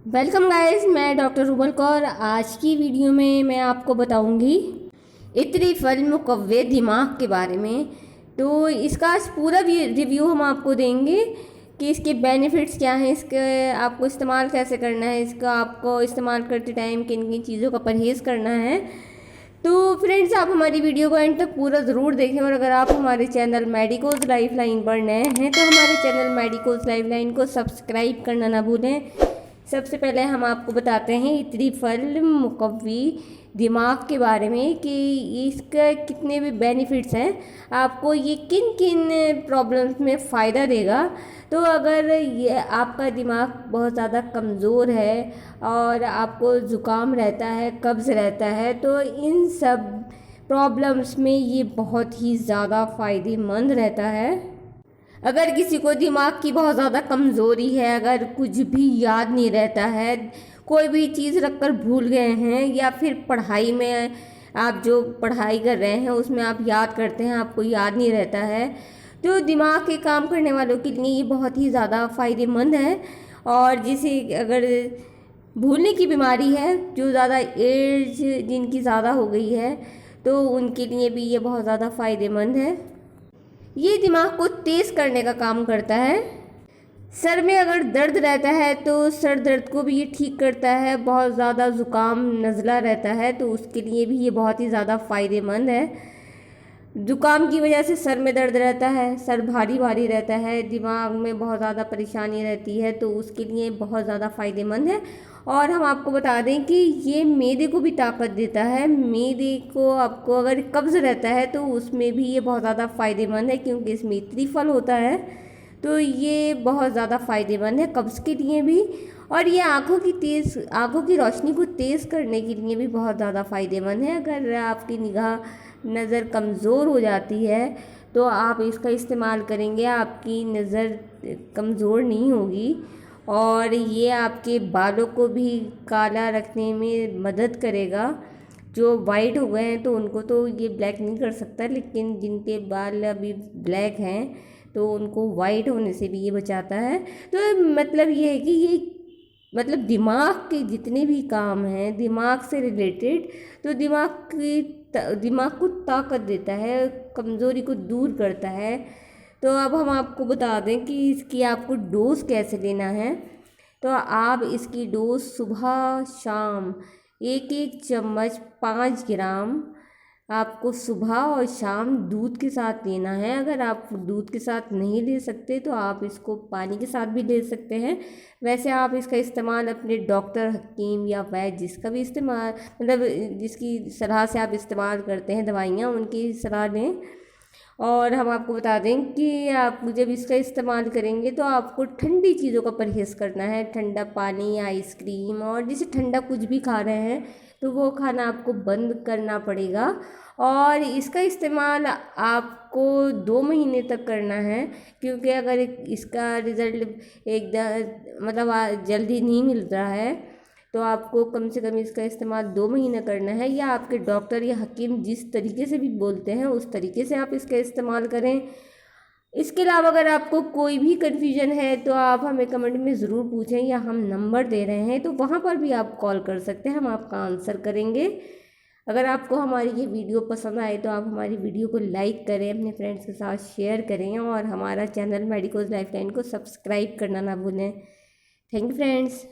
Welcome guys, मैं doctor rouble Kaur. आज की वीडियो में मैं आपको बताऊंगी इतनी फल मुकव्वे दिमाग के बारे में। तो इसका आज पूरा रिव्यू हम आपको देंगे कि इसके बेनिफिट्स क्या हैं, इसके आपको इस्तेमाल कैसे करना है, इसका आपको इस्तेमाल करते टाइम किन किन चीज़ों का परहेज़ करना है। तो फ्रेंड्स, आप हमारी वीडियो को एंड तक पूरा ज़रूर देखें। और अगर आप हमारे चैनल मेडिकोज लाइफलाइन पर नए हैं तो हमारे चैनल मेडिकोज लाइफलाइन को सब्सक्राइब करना ना भूलें। सबसे पहले हम आपको बताते हैं इतनी फल मुकव्वी दिमाग के बारे में कि इसका कितने भी बेनिफिट्स हैं, आपको ये किन किन प्रॉब्लम्स में फ़ायदा देगा। तो अगर ये आपका दिमाग बहुत ज़्यादा कमज़ोर है और आपको ज़ुकाम रहता है, कब्ज़ रहता है, तो इन सब प्रॉब्लम्स में ये बहुत ही ज़्यादा फ़ायदेमंद रहता है। अगर किसी को दिमाग की बहुत ज़्यादा कमज़ोरी है, अगर कुछ भी याद नहीं रहता है, कोई भी चीज़ रख कर भूल गए हैं, या फिर पढ़ाई में आप जो पढ़ाई कर रहे हैं उसमें आप याद करते हैं, आपको याद नहीं रहता है, तो दिमाग के काम करने वालों के लिए ये बहुत ही ज़्यादा फ़ायदेमंद है। और जिसे अगर भूलने की बीमारी है, जो ज़्यादा एज जिनकी ज़्यादा हो गई है, तो उनके लिए भी ये बहुत ज़्यादा फ़ायदेमंद है। ये दिमाग को तेज़ करने का काम करता है। सर में अगर दर्द रहता है तो सर दर्द को भी ये ठीक करता है। बहुत ज़्यादा ज़ुकाम नज़ला रहता है तो उसके लिए भी ये बहुत ही ज़्यादा फ़ायदेमंद है। ज़ुकाम की वजह से सर में दर्द रहता है, सर भारी भारी रहता है, दिमाग में बहुत ज़्यादा परेशानी रहती है, तो उसके लिए बहुत ज़्यादा फ़ायदेमंद है। और हम आपको बता दें कि ये मैदे को भी ताकत देता है। मैदे को आपको अगर कब्ज़ रहता है तो उसमें भी ये बहुत ज़्यादा फ़ायदेमंद है, क्योंकि इसमें इतनी फल होता है, तो ये बहुत ज़्यादा फ़ायदेमंद है कब्ज़ के लिए भी। और ये आँखों की रोशनी को तेज़ करने के लिए भी बहुत ज़्यादा फ़ायदेमंद है। अगर आपकी नज़र कमज़ोर हो जाती है तो आप इसका इस्तेमाल करेंगे, आपकी नज़र कमज़ोर नहीं होगी। और ये आपके बालों को भी काला रखने में मदद करेगा। जो वाइट हो गए हैं तो उनको तो ये ब्लैक नहीं कर सकता, लेकिन जिनके बाल अभी ब्लैक हैं तो उनको वाइट होने से भी ये बचाता है। तो मतलब ये है कि ये मतलब दिमाग के जितने भी काम हैं दिमाग से रिलेटेड, तो दिमाग को ताकत देता है, कमज़ोरी को दूर करता है। तो अब हम आपको बता दें कि इसकी आपको डोज कैसे लेना है। तो आप इसकी डोज सुबह शाम एक एक चम्मच 5 ग्राम आपको सुबह और शाम दूध के साथ लेना है। अगर आप दूध के साथ नहीं ले सकते तो आप इसको पानी के साथ भी ले सकते हैं। वैसे आप इसका इस्तेमाल अपने डॉक्टर, हकीम या वैद्य जिसका भी इस्तेमाल मतलब जिसकी सलाह से आप इस्तेमाल करते हैं दवाइयाँ, उनकी सलाह लें। और हम आपको बता दें कि आप जब इसका इस्तेमाल करेंगे तो आपको ठंडी चीज़ों का परहेज़ करना है। ठंडा पानी, आइसक्रीम और जैसे ठंडा कुछ भी खा रहे हैं तो वो खाना आपको बंद करना पड़ेगा। और इसका इस्तेमाल आपको 2 महीने तक करना है, क्योंकि अगर इसका रिज़ल्ट एकदम मतलब जल्दी नहीं मिल रहा है तो आपको कम से कम इसका इस्तेमाल 2 महीने करना है, या आपके डॉक्टर या हकीम जिस तरीके से भी बोलते हैं उस तरीके से आप इसका इस्तेमाल करें। इसके अलावा अगर आपको कोई भी कन्फ्यूजन है तो आप हमें कमेंट में ज़रूर पूछें, या हम नंबर दे रहे हैं तो वहाँ पर भी आप कॉल कर सकते हैं, हम आपका आंसर करेंगे। अगर आपको हमारी ये वीडियो पसंद आए तो आप हमारी वीडियो को लाइक करें, अपने फ्रेंड्स के साथ शेयर करें, और हमारा चैनल मेडिकोज लाइफलाइन को सब्सक्राइब करना ना भूलें। Thank you friends.